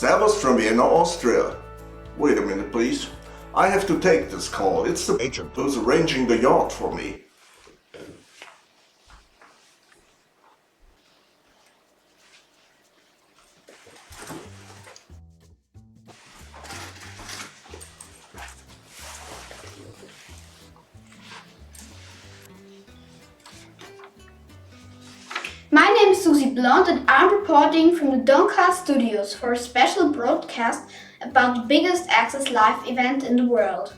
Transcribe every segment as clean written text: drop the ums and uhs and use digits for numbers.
Servus from Vienna, Austria. Wait a minute, please. I have to take this call. It's the agent who's arranging the yacht for me. My name is Susie Blunt and I'm reporting from the Doncaster Studios for a special broadcast about the biggest Access Live event in the world.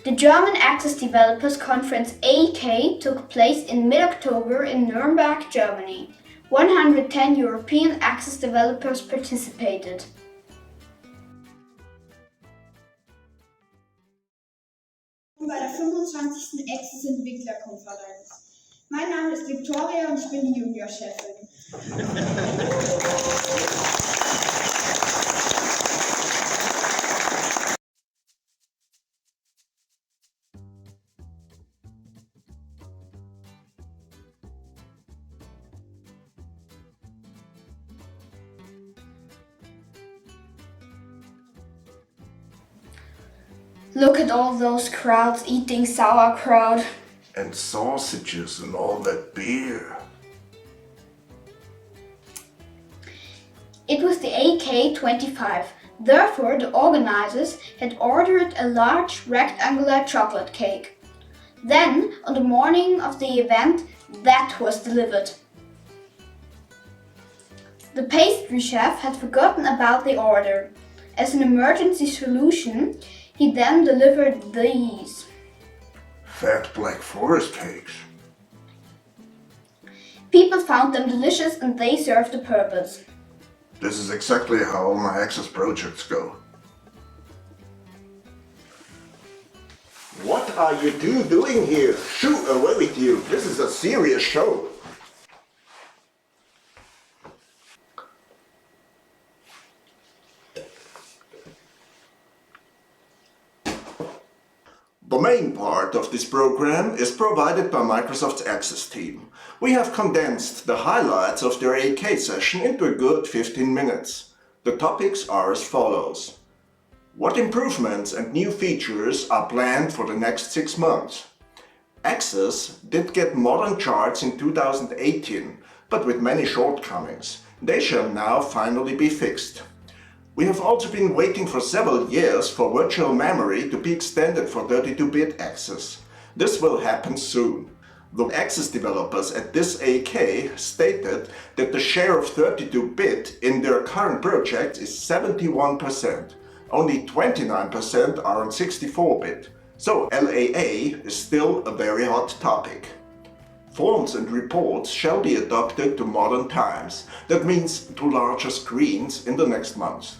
The German Access Developers Conference AK took place in mid-October in Nuremberg, Germany. 110 European Access developers participated. Bei der 25. Access Entwicklerkonferenz. Mein Name ist Victoria und ich bin die Juniorchefin. Look at all those crowds eating sauerkraut. And sausages and all that beer. It was the AK-25. Therefore, the organizers had ordered a large rectangular chocolate cake. Then, on the morning of the event, that was delivered. The pastry chef had forgotten about the order. As an emergency solution, he then delivered these. Fat Black Forest cakes. People found them delicious and they served the purpose. This is exactly how all my Access projects go. What are you two doing here? Shoo, away with you. This is a serious show. The main part of this program is provided by Microsoft's Access team. We have condensed the highlights of their AK session into a good 15 minutes. The topics are as follows. What improvements and new features are planned for the next 6 months? Access did get modern charts in 2018, but with many shortcomings. They shall now finally be fixed. We have also been waiting for several years for virtual memory to be extended for 32-bit access. This will happen soon. The Access developers at this AK stated that the share of 32-bit in their current project is 71%. Only 29% are on 64-bit. So LAA is still a very hot topic. Forms and reports shall be adapted to modern times. That means to larger screens in the next months.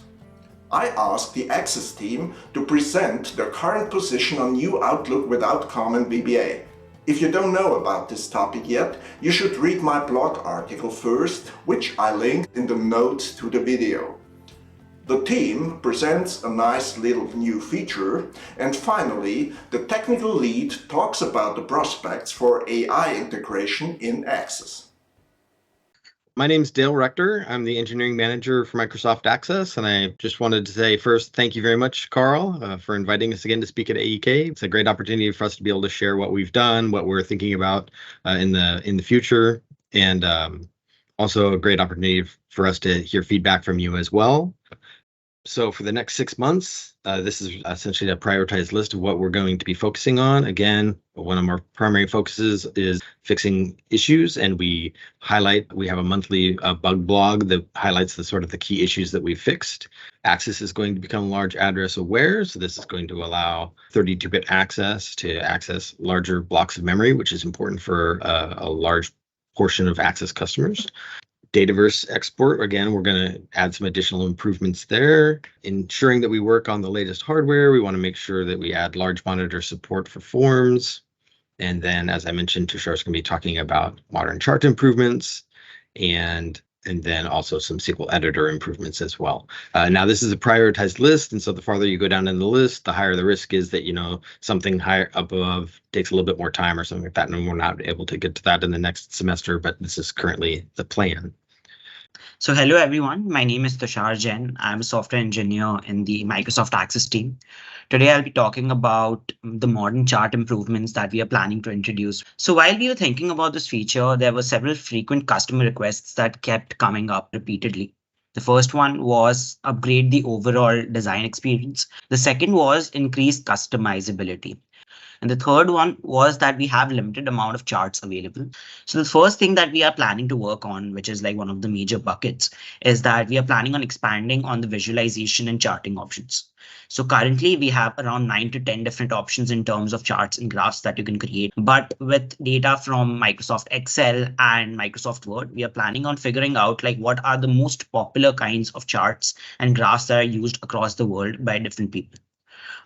I asked the Access team to present their current position on new Outlook without Common VBA. If you don't know about this topic yet, you should read my blog article first, which I linked in the notes to the video. The team presents a nice little new feature, and finally, the technical lead talks about the prospects for AI integration in Access. My name is Dale Rector. I'm the engineering manager for Microsoft Access, and I just wanted to say first, thank you very much, Carl, for inviting us again to speak at AEK. It's a great opportunity for us to be able to share what we've done, what we're thinking about in the future, and also a great opportunity for us to hear feedback from you as well. So for the next 6 months, this is essentially a prioritized list of what we're going to be focusing on. Again, one of our primary focuses is fixing issues, and we have a monthly bug blog that highlights the key issues that we fixed. Access is going to become large address aware, so this is going to allow 32-bit access to access larger blocks of memory, which is important for a large portion of Access customers. Dataverse export, again, we're going to add some additional improvements there. Ensuring that we work on the latest hardware, we want to make sure that we add large monitor support for forms. And then, as I mentioned, Tushar's going to be talking about modern chart improvements and then also some SQL editor improvements as well. Now, this is a prioritized list, and so the farther you go down in the list, the higher the risk is that, something higher above takes a little bit more time or something like that, and we're not able to get to that in the next semester, but this is currently the plan. So, hello everyone. My name is Tushar Jain. I'm a software engineer in the Microsoft Access team. Today, I'll be talking about the modern chart improvements that we are planning to introduce. So, while we were thinking about this feature, there were several frequent customer requests that kept coming up repeatedly. The first one was upgrade the overall design experience. The second was increase customizability. And the third one was that we have limited amount of charts available. So the first thing that we are planning to work on, which is like one of the major buckets, is that we are planning on expanding on the visualization and charting options. So currently we have around 9 to 10 different options in terms of charts and graphs that you can create. But with data from Microsoft Excel and Microsoft Word, we are planning on figuring out like what are the most popular kinds of charts and graphs that are used across the world by different people.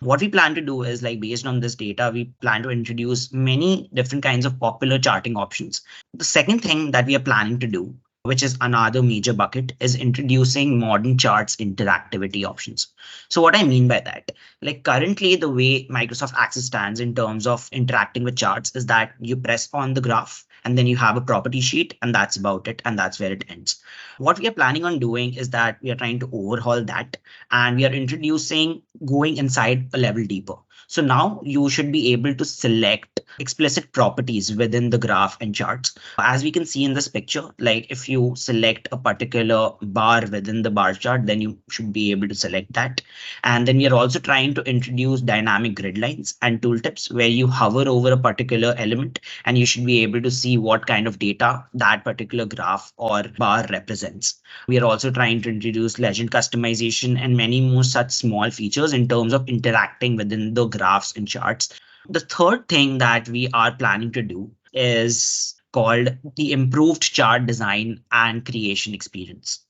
What we plan to do is like based on this data, we plan to introduce many different kinds of popular charting options. The second thing that we are planning to do, which is another major bucket, is introducing modern charts interactivity options. So what I mean by that, like currently the way Microsoft Access stands in terms of interacting with charts is that you press on the graph and then you have a property sheet and that's about it and that's where it ends. What we are planning on doing is that we are trying to overhaul that and we are introducing going inside a level deeper. So now you should be able to select explicit properties within the graph and charts. As we can see in this picture, like if you select a particular bar within the bar chart, then you should be able to select that. And then we are also trying to introduce dynamic grid lines and tooltips where you hover over a particular element and you should be able to see what kind of data that particular graph or bar represents. We are also trying to introduce legend customization and many more such small features in terms of interacting within the graphs and charts. The third thing that we are planning to do is called the improved chart design and creation experience.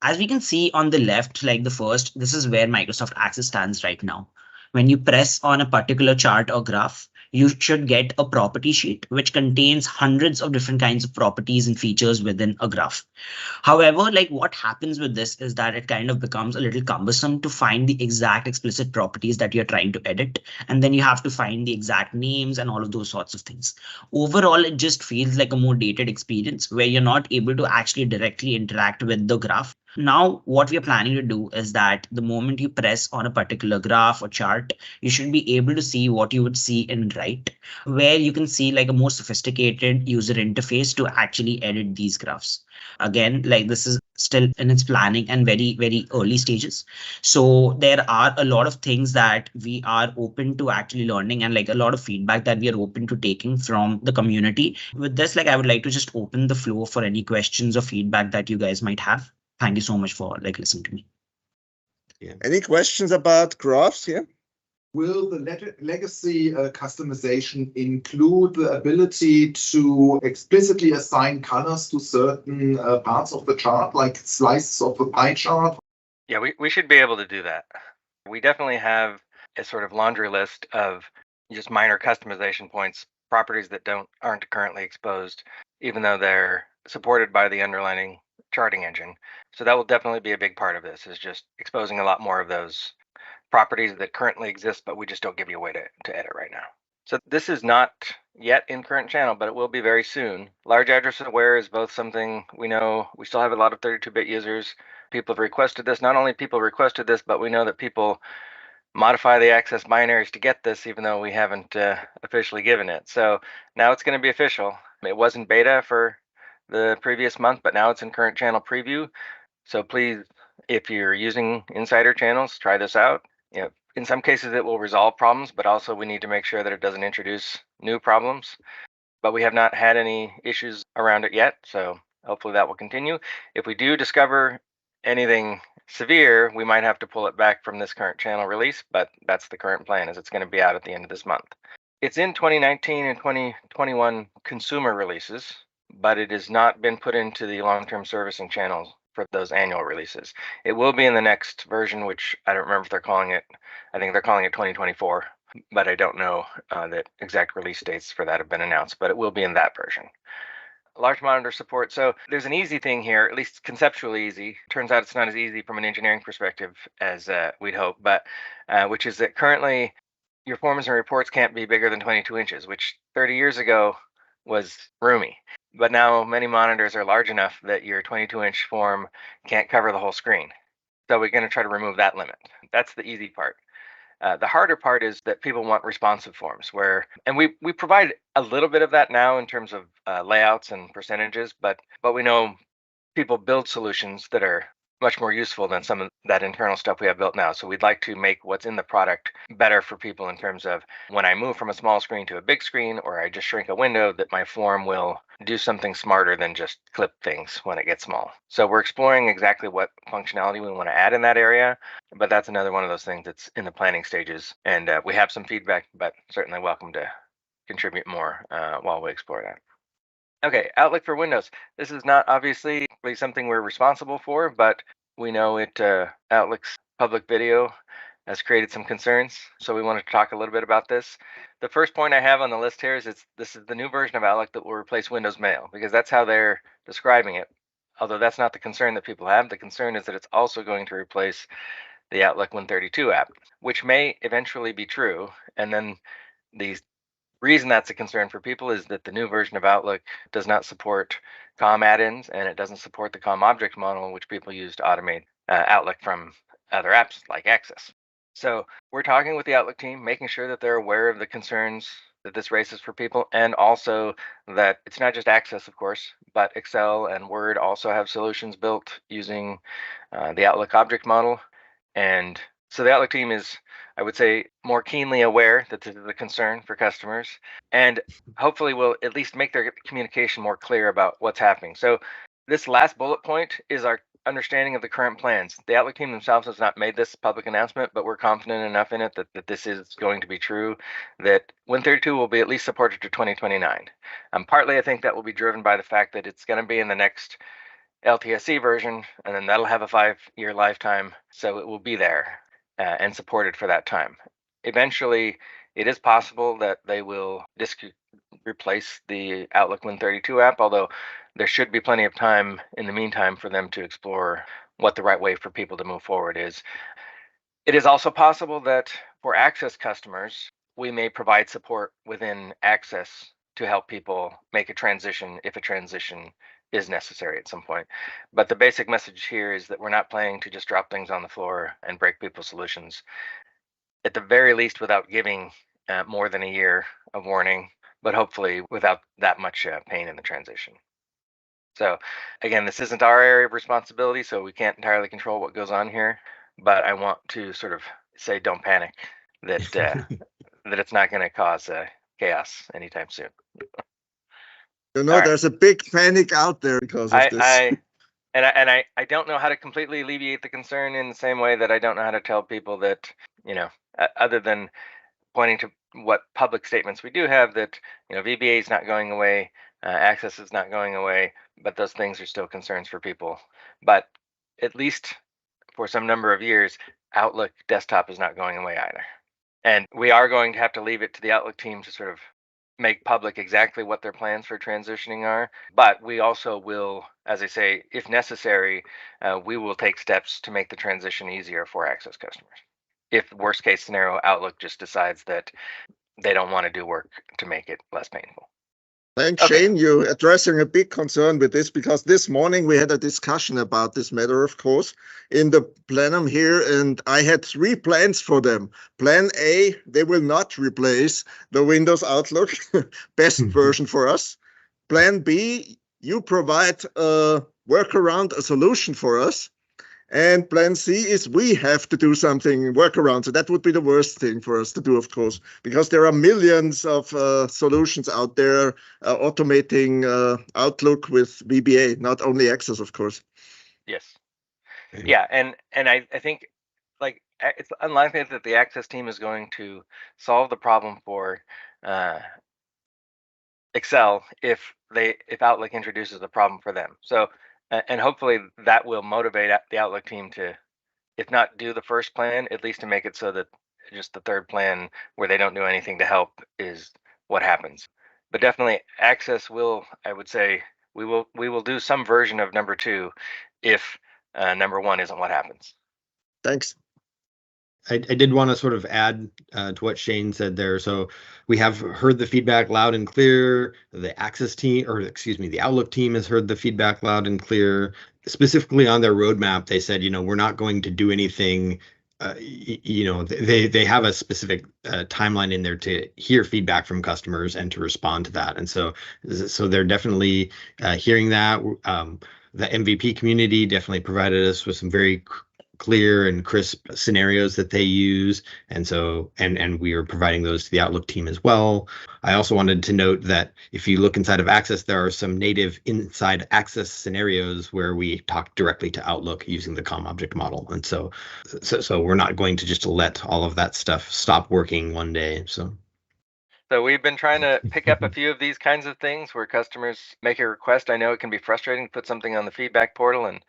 As we can see on the left, like the first, this is where Microsoft Access stands right now. When you press on a particular chart or graph, you should get a property sheet which contains hundreds of different kinds of properties and features within a graph. However, like what happens with this is that it kind of becomes a little cumbersome to find the exact explicit properties that you're trying to edit. And then you have to find the exact names and all of those sorts of things. Overall, it just feels like a more dated experience where you're not able to actually directly interact with the graph. Now, what we are planning to do is that the moment you press on a particular graph or chart, you should be able to see what you would see in right, where you can see like a more sophisticated user interface to actually edit these graphs. Again, like this is still in its planning and very, very early stages. So there are a lot of things that we are open to actually learning and like a lot of feedback that we are open to taking from the community. With this, like I would like to just open the floor for any questions or feedback that you guys might have. Thank you so much for like listening to me. Any questions about graphs here? Will the legacy customization include the ability to explicitly assign colors to certain parts of the chart, like slices of the pie chart? Yeah, we should be able to do that. We definitely have a sort of laundry list of just minor customization points, properties that aren't currently exposed, even though they're supported by the underlying charting engine. So that will definitely be a big part of this, is just exposing a lot more of those properties that currently exist, but we just don't give you a way to edit right now. So this is not yet in current channel, but it will be very soon. Large address aware is both something we know we still have a lot of 32-bit users. People have requested this. Not only people requested this, but we know that people modify the access binaries to get this, even though we haven't officially given it. So now it's going to be official. It was in beta for the previous month, but now it's in current channel preview. So please, if you're using insider channels, try this out. You know, in some cases it will resolve problems, but also we need to make sure that it doesn't introduce new problems. But we have not had any issues around it yet, so hopefully that will continue. If we do discover anything severe, we might have to pull it back from this current channel release, but that's the current plan, is it's going to be out at the end of this month. It's in 2019 and 2021 consumer releases, but it has not been put into the long-term servicing channels for those annual releases. It will be in the next version, which I don't remember if they're calling it, I think they're calling it 2024, but I don't know that exact release dates for that have been announced, but it will be in that version. Large monitor support. So there's an easy thing here, at least conceptually easy. Turns out it's not as easy from an engineering perspective as we'd hope, but which is that currently your forms and reports can't be bigger than 22 inches, which 30 years ago was roomy. But now many monitors are large enough that your 22-inch form can't cover the whole screen. So we're going to try to remove that limit. That's the easy part. The harder part is that people want responsive forms and we provide a little bit of that now in terms of layouts and percentages, but we know people build solutions that are much more useful than some of that internal stuff we have built now. So we'd like to make what's in the product better for people in terms of when I move from a small screen to a big screen, or I just shrink a window, that my form will do something smarter than just clip things when it gets small. So we're exploring exactly what functionality we want to add in that area, but that's another one of those things that's in the planning stages. And we have some feedback, but certainly welcome to contribute more while we explore that. Okay, Outlook for Windows. This is not obviously something we're responsible for, but we know Outlook's public video has created some concerns, so we wanted to talk a little bit about this. The first point I have on the list here is this is the new version of Outlook that will replace Windows Mail, because that's how they're describing it. Although that's not the concern that people have. The concern is that it's also going to replace the Outlook 132 app, which may eventually be true. And then the reason that's a concern for people is that the new version of Outlook does not support COM add-ins, and it doesn't support the COM object model, which people use to automate Outlook from other apps like Access. So we're talking with the Outlook team, making sure that they're aware of the concerns that this raises for people, and also that it's not just Access, of course, but Excel and Word also have solutions built using the Outlook object model. And so the Outlook team is, I would say, more keenly aware that this is a concern for customers, and hopefully will at least make their communication more clear about what's happening. So this last bullet point is our understanding of the current plans. The Outlook team themselves has not made this public announcement, but we're confident enough in it that this is going to be true, that Win32 will be at least supported to 2029. Partly, I think that will be driven by the fact that it's going to be in the next LTSC version, and then that'll have a 5-year lifetime, so it will be there and supported for that time. Eventually, it is possible that they will replace the Outlook Win32 app, although there should be plenty of time in the meantime for them to explore what the right way for people to move forward is. It is also possible that for Access customers, we may provide support within Access to help people make a transition if a transition is necessary at some point. But the basic message here is that we're not planning to just drop things on the floor and break people's solutions, at the very least without giving more than a year of warning, but hopefully without that much pain in the transition. So again, this isn't our area of responsibility, so we can't entirely control what goes on here, but I want to sort of say don't panic, that that it's not going to cause chaos anytime soon. You know, All right. there's a big panic out there because of this. I don't know how to completely alleviate the concern in the same way that I don't know how to tell people that, other than pointing to what public statements we do have, that, VBA is not going away, Access is not going away, but those things are still concerns for people. But at least for some number of years, Outlook desktop is not going away either. And we are going to have to leave it to the Outlook team to sort of make public exactly what their plans for transitioning are. But we also will, as I say, if necessary, we will take steps to make the transition easier for Access customers. If worst case scenario, Outlook just decides that they don't want to do work to make it less painful. Thanks, Okay. Shane. You're addressing a big concern with this, because this morning we had a discussion about this matter, of course, in the plenum here, and I had 3 plans for them. Plan A, they will not replace the Windows Outlook, best version for us. Plan B, you provide a workaround, a solution for us. And plan C is we have to do something, workaround. So that would be the worst thing for us to do, of course, because there are millions of solutions out there automating Outlook with VBA, not only Access, of course. Yes. Yeah, and I think it's unlikely that the Access team is going to solve the problem for Excel if Outlook introduces a problem for them. So, and hopefully that will motivate the Outlook team to, if not do the first plan, at least to make it so that just the third plan where they don't do anything to help is what happens. But definitely Access will, I would say, we will do some version of number 2 if number 1 isn't what happens. Thanks. I did want to sort of add to what Shane said there. So we have heard the feedback loud and clear. The Access team, or excuse me, the Outlook team has heard the feedback loud and clear. Specifically on their roadmap, they said, we're not going to do anything. They have a specific timeline in there to hear feedback from customers and to respond to that. And so they're definitely hearing that. The MVP community definitely provided us with some very clear and crisp scenarios that they use. And so, and we are providing those to the Outlook team as well. I also wanted to note that if you look inside of Access, there are some native inside Access scenarios where we talk directly to Outlook using the COM object model. And so we're not going to just let all of that stuff stop working one day. So we've been trying to pick up a few of these kinds of things where customers make a request. I know it can be frustrating to put something on the feedback portal and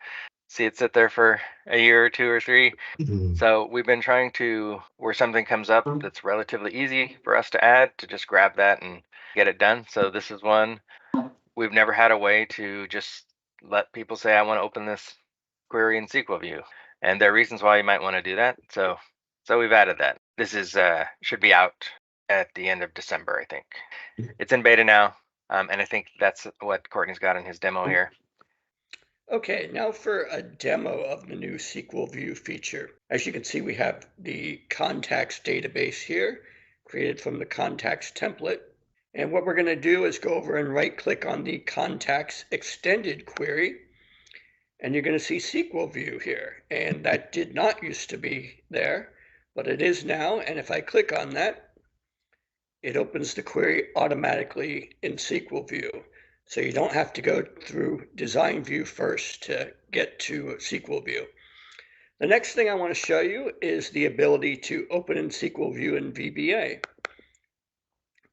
see it sit there for a year or 2 or 3. So we've been trying to, where something comes up that's relatively easy for us to add, to just grab that and get it done. So this is one. We've never had a way to just let people say, I want to open this query in SQL View. And there are reasons why you might want to do that. So we've added that. This is should be out at the end of December, I think. It's in beta now. And I think that's what Courtney's got in his demo here. Okay, now for a demo of the new SQL View feature. As you can see, we have the contacts database here, created from the contacts template. And what we're going to do is go over and right-click on the contacts extended query. And you're going to see SQL View here. And that did not used to be there, but it is now. And if I click on that, it opens the query automatically in SQL View. So you don't have to go through Design View first to get to SQL View. The next thing I want to show you is the ability to open in SQL View in VBA.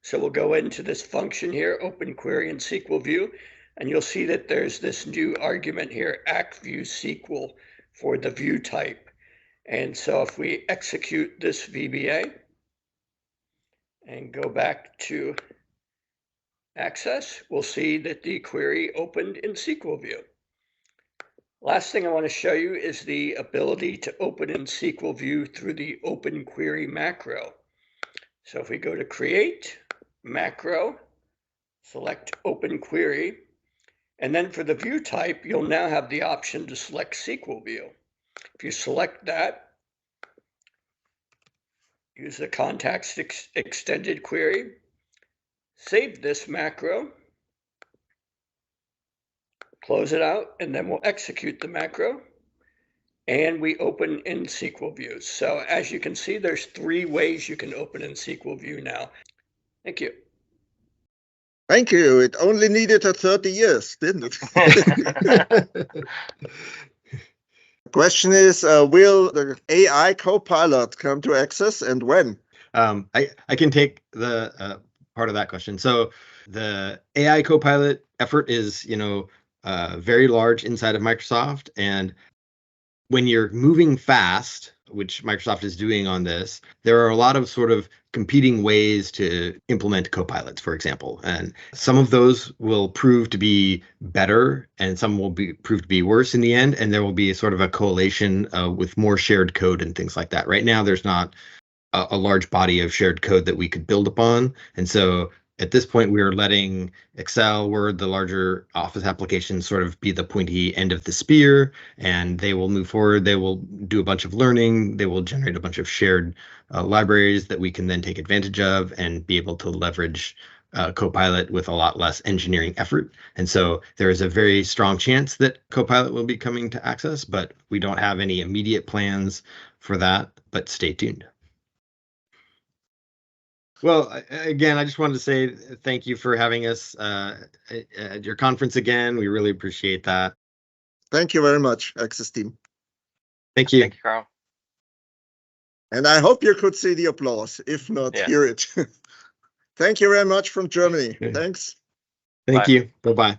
So we'll go into this function here, Open Query in SQL View, and you'll see that there's this new argument here, ActViewSQL, for the view type. And so if we execute this VBA and go back to Access, we'll see that the query opened in SQL View. Last thing I want to show you is the ability to open in SQL View through the Open Query macro. So if we go to Create, Macro, select Open Query, and then for the view type, you'll now have the option to select SQL View. If you select that, use the Contacts Extended Query, save this macro, close it out, and then we'll execute the macro, and we open in SQL View. So as you can see, there's 3 ways you can open in SQL View now. Thank you. Thank you. It only needed 30 years, didn't it? Question is, will the AI Copilot come to Access and when? I can take the part of that question. So the AI Copilot effort is, very large inside of Microsoft. And when you're moving fast, which Microsoft is doing on this, there are a lot of sort of competing ways to implement copilots, for example. And some of those will prove to be better and some will prove to be worse in the end. And there will be sort of a correlation with more shared code and things like that. Right now, there's not a large body of shared code that we could build upon. And so at this point, we are letting Excel, Word, the larger Office applications sort of be the pointy end of the spear, and they will move forward. They will do a bunch of learning. They will generate a bunch of shared libraries that we can then take advantage of and be able to leverage Copilot with a lot less engineering effort. And so there is a very strong chance that Copilot will be coming to Access, but we don't have any immediate plans for that, but stay tuned. Well, again, I just wanted to say thank you for having us at your conference again. We really appreciate that. Thank you very much, Access team. Thank you. Thank you, Carl. And I hope you could see the applause. If not, hear it. Thank you very much from Germany. Thanks. Thank you. Bye-bye.